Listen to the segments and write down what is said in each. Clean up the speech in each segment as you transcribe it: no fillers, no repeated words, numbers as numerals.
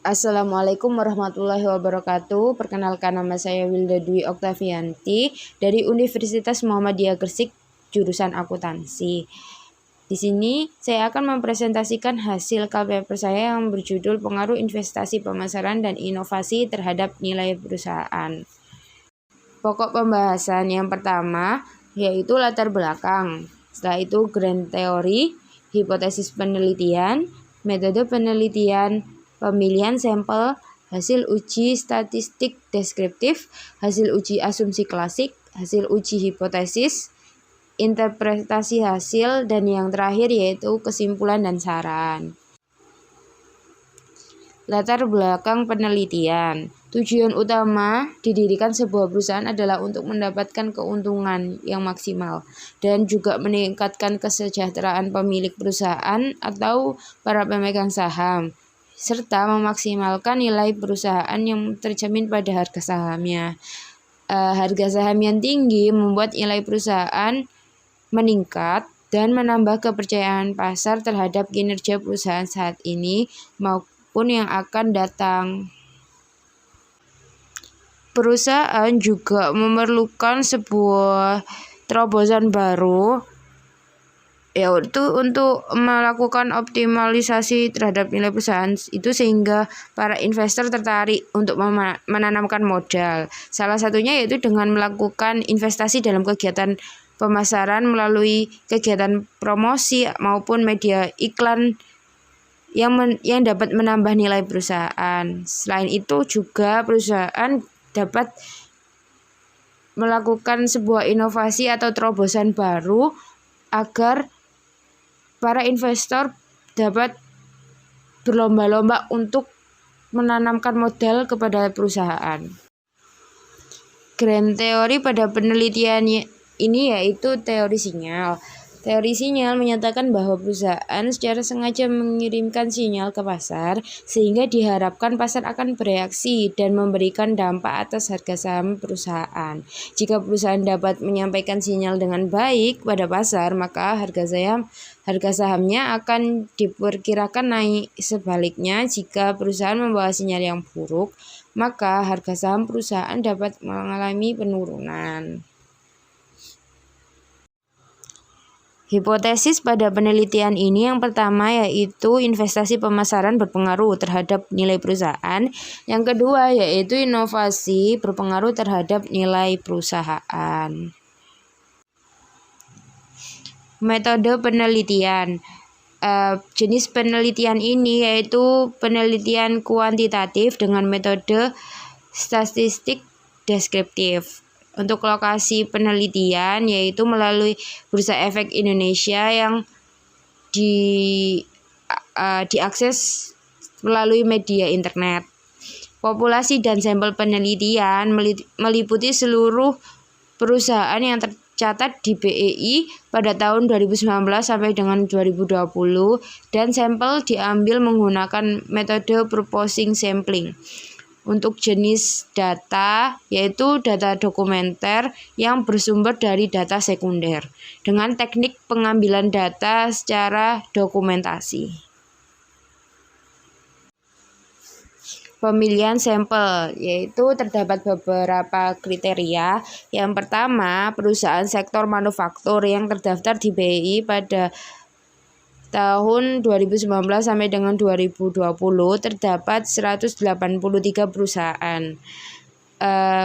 Assalamualaikum warahmatullahi wabarakatuh. Perkenalkan, nama saya Wilda Dwi Oktavianti dari Universitas Muhammadiyah Gresik, jurusan akuntansi. Di sini saya akan mempresentasikan hasil paper saya yang berjudul Pengaruh Investasi Pemasaran dan Inovasi Terhadap Nilai Perusahaan. Pokok pembahasan yang pertama yaitu latar belakang. Setelah itu grand teori, hipotesis penelitian, metode penelitian, pemilihan sampel, hasil uji statistik deskriptif, hasil uji asumsi klasik, hasil uji hipotesis, interpretasi hasil, dan yang terakhir yaitu kesimpulan dan saran. Latar belakang penelitian. Tujuan utama didirikan sebuah perusahaan adalah untuk mendapatkan keuntungan yang maksimal dan juga meningkatkan kesejahteraan pemilik perusahaan atau para pemegang saham, serta memaksimalkan nilai perusahaan yang tercermin pada harga sahamnya. Harga saham yang tinggi membuat nilai perusahaan meningkat dan menambah kepercayaan pasar terhadap kinerja perusahaan saat ini maupun yang akan datang. Perusahaan juga memerlukan sebuah terobosan baru, yaitu untuk melakukan optimalisasi terhadap nilai perusahaan itu sehingga para investor tertarik untuk menanamkan modal. Salah satunya yaitu dengan melakukan investasi dalam kegiatan pemasaran melalui kegiatan promosi maupun media iklan yang dapat menambah nilai perusahaan. Selain itu juga perusahaan dapat melakukan sebuah inovasi atau terobosan baru agar para investor dapat berlomba-lomba untuk menanamkan modal kepada perusahaan. Grand teori pada penelitian ini yaitu teori sinyal. Teori sinyal menyatakan bahwa perusahaan secara sengaja mengirimkan sinyal ke pasar sehingga diharapkan pasar akan bereaksi dan memberikan dampak atas harga saham perusahaan. Jika perusahaan dapat menyampaikan sinyal dengan baik pada pasar, maka harga sahamnya akan diperkirakan naik. Sebaliknya, jika perusahaan membawa sinyal yang buruk, maka harga saham perusahaan dapat mengalami penurunan. Hipotesis pada penelitian ini yang pertama yaitu investasi pemasaran berpengaruh terhadap nilai perusahaan. Yang kedua yaitu inovasi berpengaruh terhadap nilai perusahaan. Metode penelitian. Jenis penelitian ini yaitu penelitian kuantitatif dengan metode statistik deskriptif. Untuk lokasi penelitian yaitu melalui Bursa Efek Indonesia yang diakses melalui media internet. Populasi dan sampel penelitian meliputi seluruh perusahaan yang tercatat di BEI pada tahun 2019 sampai dengan 2020 dan sampel diambil menggunakan metode proposing sampling. Untuk jenis data yaitu data dokumenter yang bersumber dari data sekunder dengan teknik pengambilan data secara dokumentasi. Pemilihan sampel yaitu terdapat beberapa kriteria. Yang pertama, perusahaan sektor manufaktur yang terdaftar di BEI pada tahun 2019 sampai dengan 2020 terdapat 183 perusahaan.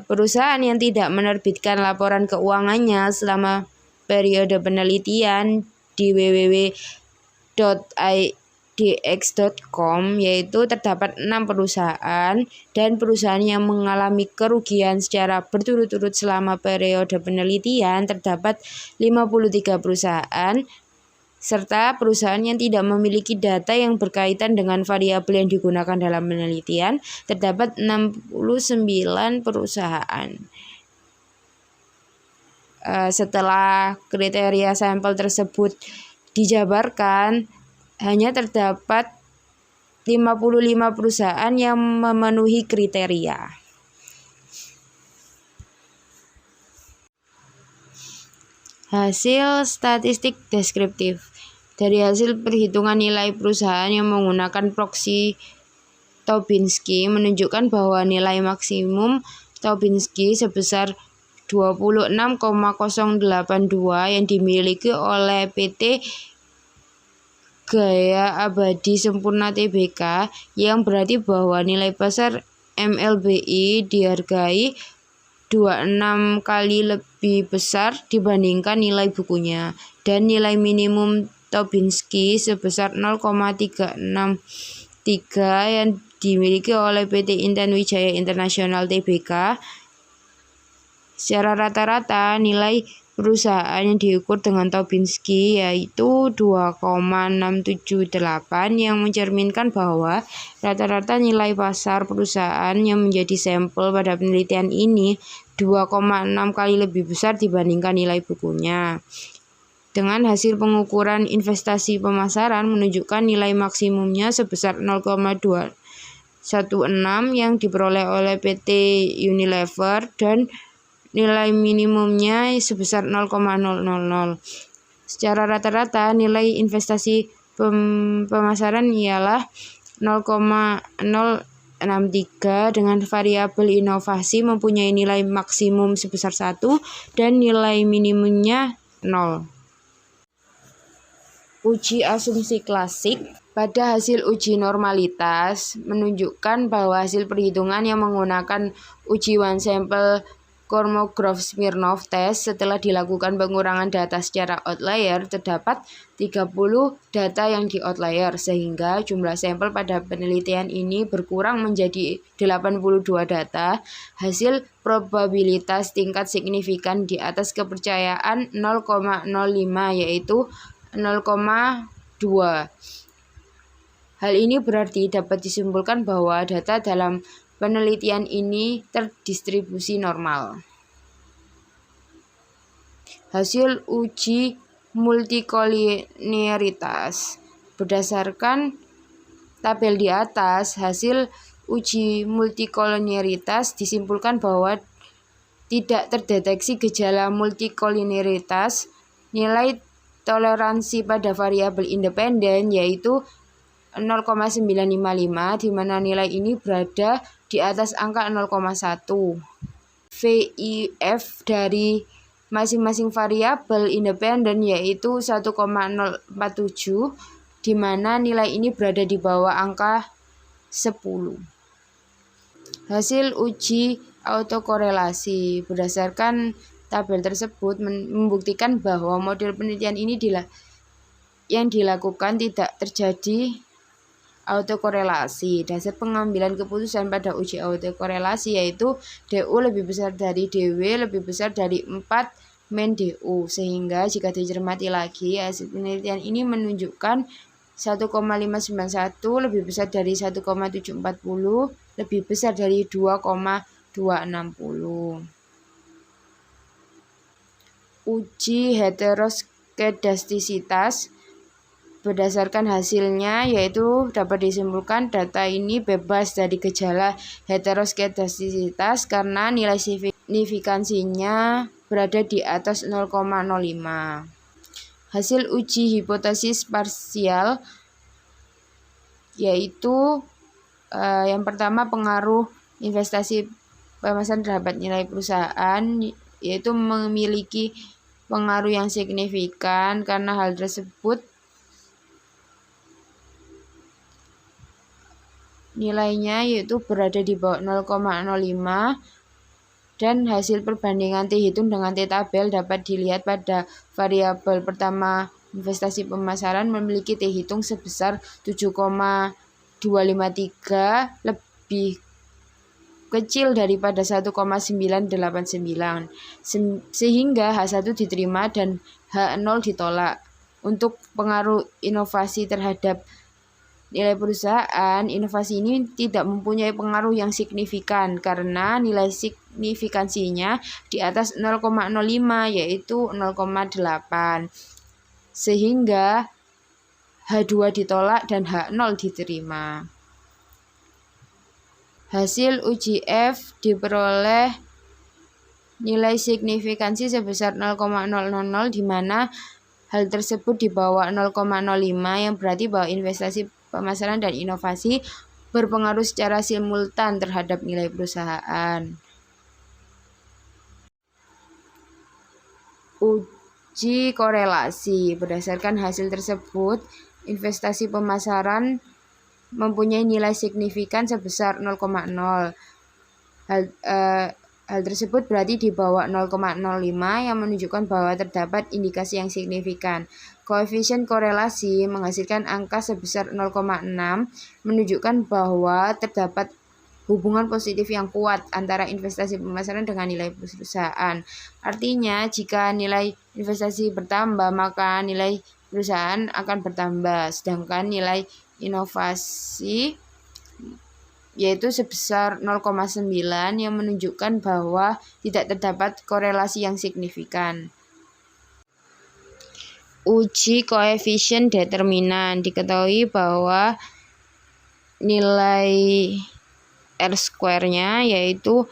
Perusahaan yang tidak menerbitkan laporan keuangannya selama periode penelitian di www.idx.com yaitu terdapat 6 perusahaan, dan perusahaan yang mengalami kerugian secara berturut-turut selama periode penelitian terdapat 53 perusahaan, serta perusahaan yang tidak memiliki data yang berkaitan dengan variabel yang digunakan dalam penelitian terdapat 69 perusahaan. Setelah kriteria sampel tersebut dijabarkan, hanya terdapat 55 perusahaan yang memenuhi kriteria. Hasil statistik deskriptif. Dari hasil perhitungan nilai perusahaan yang menggunakan proxy Tobinski menunjukkan bahwa nilai maksimum Tobinski sebesar 26,082 yang dimiliki oleh PT Gaya Abadi Sempurna Tbk, yang berarti bahwa nilai pasar MLBI dihargai 26 kali lebih besar dibandingkan nilai bukunya, dan nilai minimum Tobinski sebesar 0,363 yang dimiliki oleh PT Intan Wijaya Internasional Tbk. Secara rata-rata nilai perusahaan yang diukur dengan Tobinski yaitu 2,678, yang mencerminkan bahwa rata-rata nilai pasar perusahaan yang menjadi sampel pada penelitian ini 2,6 kali lebih besar dibandingkan nilai bukunya. Dengan hasil pengukuran investasi pemasaran menunjukkan nilai maksimumnya sebesar 0,216 yang diperoleh oleh PT Unilever dan nilai minimumnya sebesar 0,000. Secara rata-rata nilai investasi pemasaran ialah 0,063 dengan variabel inovasi mempunyai nilai maksimum sebesar 1 dan nilai minimumnya 0. Uji asumsi klasik. Pada hasil uji normalitas menunjukkan bahwa hasil perhitungan yang menggunakan uji one sample Kolmogorov-Smirnov test setelah dilakukan pengurangan data secara outlier terdapat 30 data yang di outlier, sehingga jumlah sampel pada penelitian ini berkurang menjadi 82 data. Hasil probabilitas tingkat signifikan di atas kepercayaan 0,05 yaitu 0,2. Hal ini berarti dapat disimpulkan bahwa data dalam penelitian ini terdistribusi normal. Hasil uji multikolinearitas. Berdasarkan tabel di atas, hasil uji multikolinearitas disimpulkan bahwa tidak terdeteksi gejala multikolinearitas. Nilai toleransi pada variabel independen yaitu 0,955, di mana nilai ini berada di atas angka 0,1. VIF dari masing-masing variabel independen yaitu 1,047, di mana nilai ini berada di bawah angka 10. Hasil uji autokorelasi. Berdasarkan tabel tersebut membuktikan bahwa model penelitian ini yang dilakukan tidak terjadi autokorelasi. Dasar pengambilan keputusan pada uji autokorelasi yaitu DU lebih besar dari DW lebih besar dari 4 min DU, sehingga jika dicermati lagi hasil penelitian ini menunjukkan 1,591 lebih besar dari 1,740 lebih besar dari 2,260. Uji heteroskedastisitas. Berdasarkan hasilnya yaitu dapat disimpulkan data ini bebas dari gejala heteroskedastisitas karena nilai signifikansinya berada di atas 0,05. Hasil uji hipotesis parsial yaitu yang pertama pengaruh investasi pemasaran terhadap nilai perusahaan, yaitu memiliki pengaruh yang signifikan karena hal tersebut nilainya yaitu berada di bawah 0,05, dan hasil perbandingan T hitung dengan T tabel dapat dilihat pada variabel pertama investasi pemasaran memiliki T hitung sebesar 7,253 lebih kecil daripada 1,989, sehingga H1 diterima dan H0 ditolak. Untuk pengaruh inovasi terhadap nilai perusahaan, inovasi ini tidak mempunyai pengaruh yang signifikan karena nilai signifikansinya di atas 0,05 yaitu 0,8, sehingga H2 ditolak dan H0 diterima. Hasil uji F diperoleh nilai signifikansi sebesar 0,000, di mana hal tersebut di bawah 0,05 yang berarti bahwa investasi pemasaran dan inovasi berpengaruh secara simultan terhadap nilai perusahaan. Uji korelasi. Berdasarkan hasil tersebut, investasi pemasaran mempunyai nilai signifikan sebesar 0,0. Hal tersebut berarti di bawah 0,05 yang menunjukkan bahwa terdapat indikasi yang signifikan. Koefisien korelasi menghasilkan angka sebesar 0,6 menunjukkan bahwa terdapat hubungan positif yang kuat antara investasi pemasaran dengan nilai perusahaan. Artinya, jika nilai investasi bertambah, maka nilai perusahaan akan bertambah, sedangkan nilai inovasi yaitu sebesar 0,9 yang menunjukkan bahwa tidak terdapat korelasi yang signifikan. Uji koefisien determinan. Diketahui bahwa nilai R-square-nya yaitu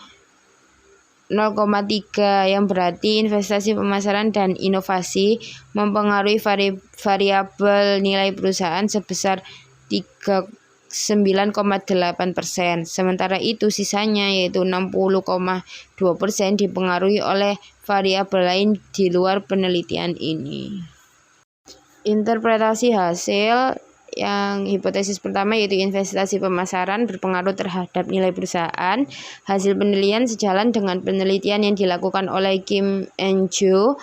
0,3 yang berarti investasi pemasaran dan inovasi mempengaruhi variabel nilai perusahaan sebesar 9,8%. Sementara itu sisanya yaitu 60,2% dipengaruhi oleh variabel lain di luar penelitian ini. Interpretasi hasil. Yang hipotesis pertama yaitu investasi pemasaran berpengaruh terhadap nilai perusahaan. Hasil penelitian sejalan dengan penelitian yang dilakukan oleh Kim and Jo,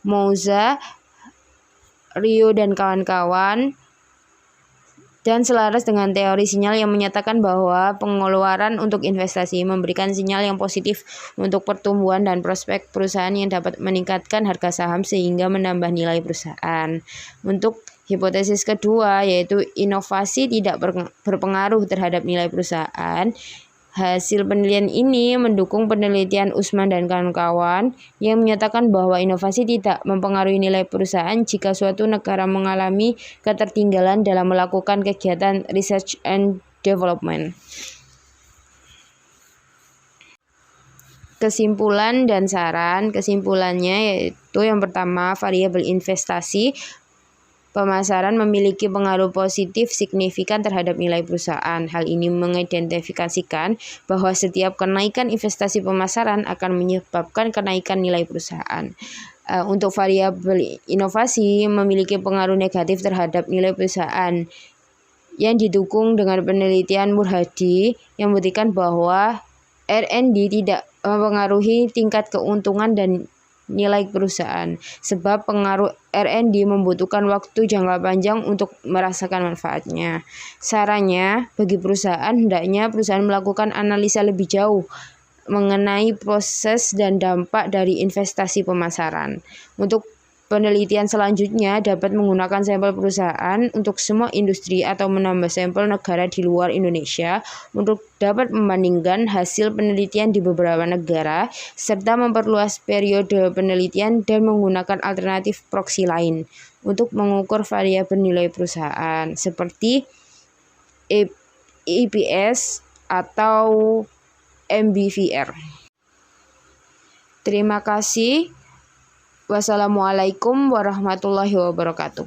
Mouza, Ryu dan kawan-kawan, dan selaras dengan teori sinyal yang menyatakan bahwa pengeluaran untuk investasi memberikan sinyal yang positif untuk pertumbuhan dan prospek perusahaan yang dapat meningkatkan harga saham sehingga menambah nilai perusahaan. Untuk hipotesis kedua yaitu inovasi tidak berpengaruh terhadap nilai perusahaan. Hasil penelitian ini mendukung penelitian Usman dan kawan-kawan yang menyatakan bahwa inovasi tidak mempengaruhi nilai perusahaan jika suatu negara mengalami ketertinggalan dalam melakukan kegiatan research and development. Kesimpulan dan saran. Kesimpulannya yaitu yang pertama, variabel investasi pemasaran memiliki pengaruh positif signifikan terhadap nilai perusahaan. Hal ini mengidentifikasikan bahwa setiap kenaikan investasi pemasaran akan menyebabkan kenaikan nilai perusahaan. Untuk variabel inovasi memiliki pengaruh negatif terhadap nilai perusahaan yang didukung dengan penelitian Murhadi yang membuktikan bahwa R&D tidak mempengaruhi tingkat keuntungan dan nilai perusahaan, sebab pengaruh R&D membutuhkan waktu jangka panjang untuk merasakan manfaatnya. Sarannya, bagi perusahaan, hendaknya perusahaan melakukan analisa lebih jauh mengenai proses dan dampak dari investasi pemasaran. Untuk penelitian selanjutnya dapat menggunakan sampel perusahaan untuk semua industri atau menambah sampel negara di luar Indonesia untuk dapat membandingkan hasil penelitian di beberapa negara serta memperluas periode penelitian dan menggunakan alternatif proksi lain untuk mengukur variabel nilai perusahaan seperti EPS atau MBVR. Terima kasih. Wassalamualaikum warahmatullahi wabarakatuh.